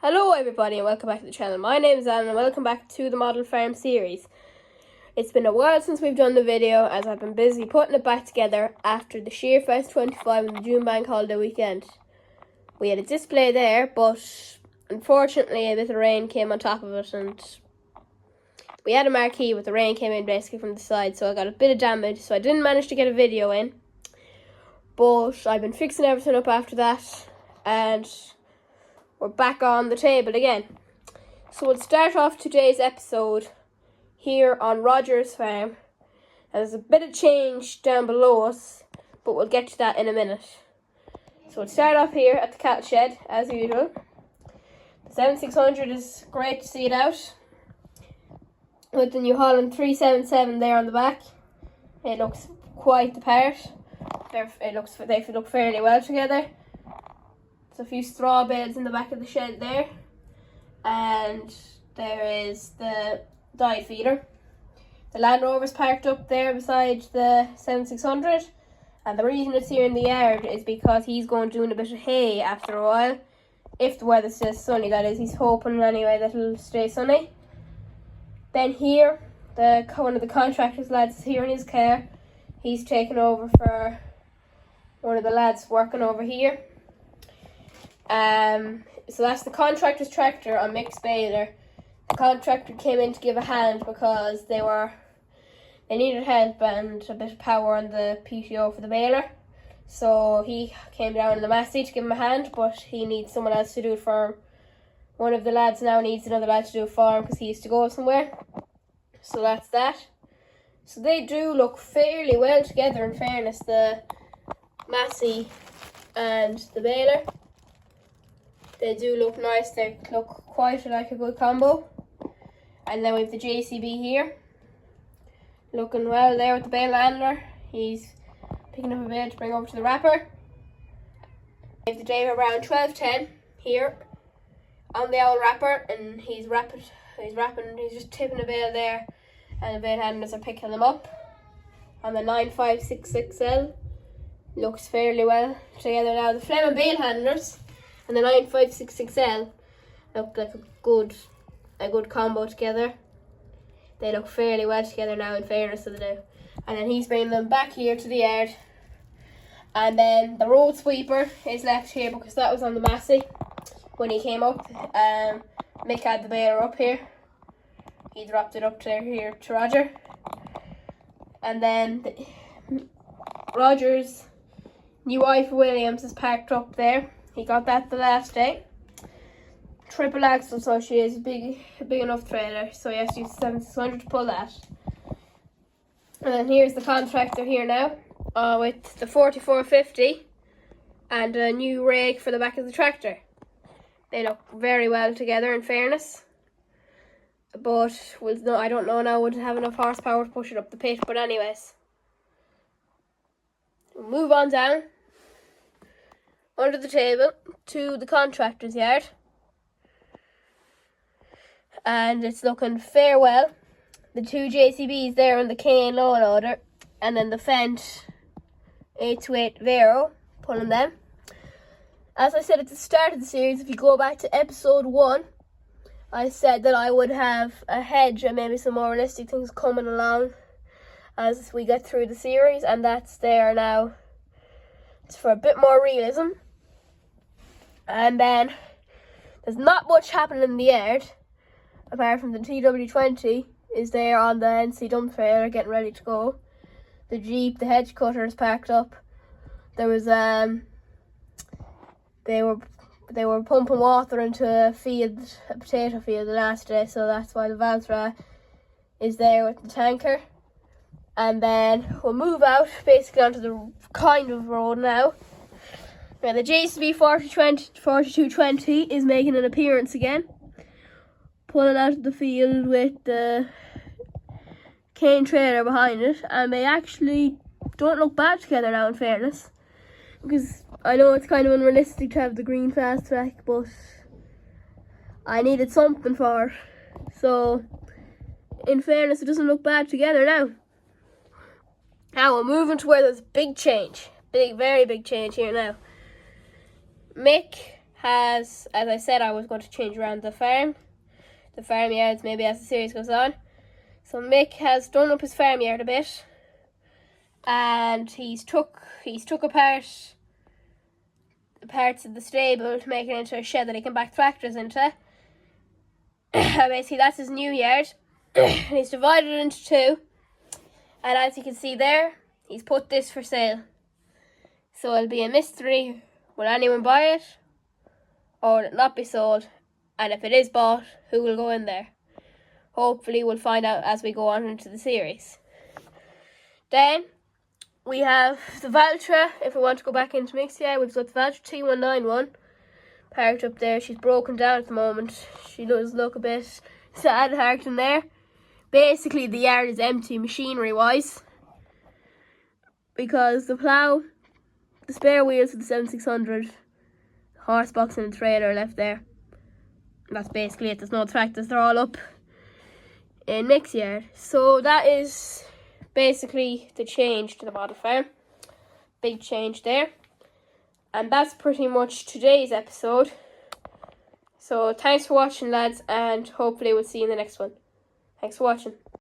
Hello everybody and welcome back to the channel. My name is Alan and welcome back to the Modelfarm series. It's been a while since we've done the video as I've been busy putting it back together after the Shearfest 25 and the June Bank Holiday weekend. We had a display there, but unfortunately a bit of rain came on top of it and we had a marquee but the rain came in basically from the side, so I got a bit of damage, so I didn't manage to get a video in. But I've been fixing everything up after that and we're back on the table again. So we'll start off today's episode here on Roger's farm. And there's a bit of change down below us, but we'll get to that in a minute. So we'll start off here at the cattle shed as usual. The 7600 is great to see it out with the New Holland 377 there on the back. It looks quite the part. They look fairly well together. There's a few straw bales in the back of the shed there, and there is the diet feeder. The Land Rover's parked up there beside the 7600, and the reason it's here in the yard is because he's going doing a bit of hay after a while. If the weather stays sunny, that is. He's hoping anyway that it'll stay sunny. Then here, one of the contractor's lads is here in his car. He's taken over for one of the lads working over here. So that's the contractor's tractor on mixed baler. The contractor came in to give a hand because they needed help and a bit of power on the PTO for the baler. So he came down in the Massey to give him a hand, but he needs someone else to do it for him. One of the lads now needs another lad to do it for him because he used to go somewhere. So that's that. So they do look fairly well together, in fairness, the Massey and the baler. They do look nice, they look quite like a good combo. And then we have the JCB here. Looking well there with the bale handler. He's picking up a bale to bring over to the wrapper. We have the David Brown 1210 here on the old wrapper, and he's just tipping a bale there, and the bale handlers are picking them up. On the 9566L, looks fairly well together now. The Fleming bale handlers and the 9566L look like a good combo together. They look fairly well together now, in fairness to the do. And then he's bringing them back here to the yard. And then the road sweeper is left here because that was on the Massey when he came up. Mick had the baler up here. He dropped it up to here to Roger. And then Roger's new wife Williams is parked up there. He got that the last day. Triple axle, so she is a big enough trailer, so he has to use 7600 to pull that. And then here's the contractor here now, with the 4450 and a new rake for the back of the tractor. They look very well together, in fairness. But I don't know now, would it have enough horsepower to push it up the pit, but anyways. We'll move on down under the table to the contractor's yard, and it's looking fair well. The two JCBs there on the Cane low loader, and then the Fendt 828 Vero pulling them. As I said at the start of the series, if you go back to episode 1, I said that I would have a hedge and maybe some more realistic things coming along as we get through the series, and that's there now. It's for a bit more realism. And then there's not much happening in the yard apart from the TW20 is there on the NC dump trailer getting ready to go. The Jeep, the hedge cutter is parked up. There was they were pumping water into a potato field the last day, so that's why the Valtra is there with the tanker. And then we'll move out basically onto the kind of road now. Now the JCB 4220 is making an appearance again, pulling out of the field with the cane trailer behind it, and they actually don't look bad together now, in fairness, because I know it's kind of unrealistic to have the green fast track, but I needed something for it, so in fairness it doesn't look bad together now. Now we're moving to where there's big change, very big change here now. Mick has, as I said, I was going to change around the farmyards maybe as the series goes on. So Mick has done up his farmyard a bit, and he's took apart the parts of the stable to make it into a shed that he can back tractors into. Basically, that's his new yard. And he's divided it into two, and as you can see there, he's put this for sale. So it'll be a mystery: will anyone buy it, or will it not be sold? And if it is bought, who will go in there? Hopefully we'll find out as we go on into the series. Then we have the Valtra. If we want to go back into mix, yeah, we've got the Valtra T191 parked up there. She's broken down at the moment. She does look a bit sad parked in there. Basically, the yard is empty machinery wise, because the plough, the spare wheels of the 7600, horse box and the trailer are left there. That's basically it. There's no tractors. They're all up in Mick's yard. So that is basically the change to the model farm. Big change there. And that's pretty much today's episode. So thanks for watching, lads, and hopefully we'll see you in the next one. Thanks for watching.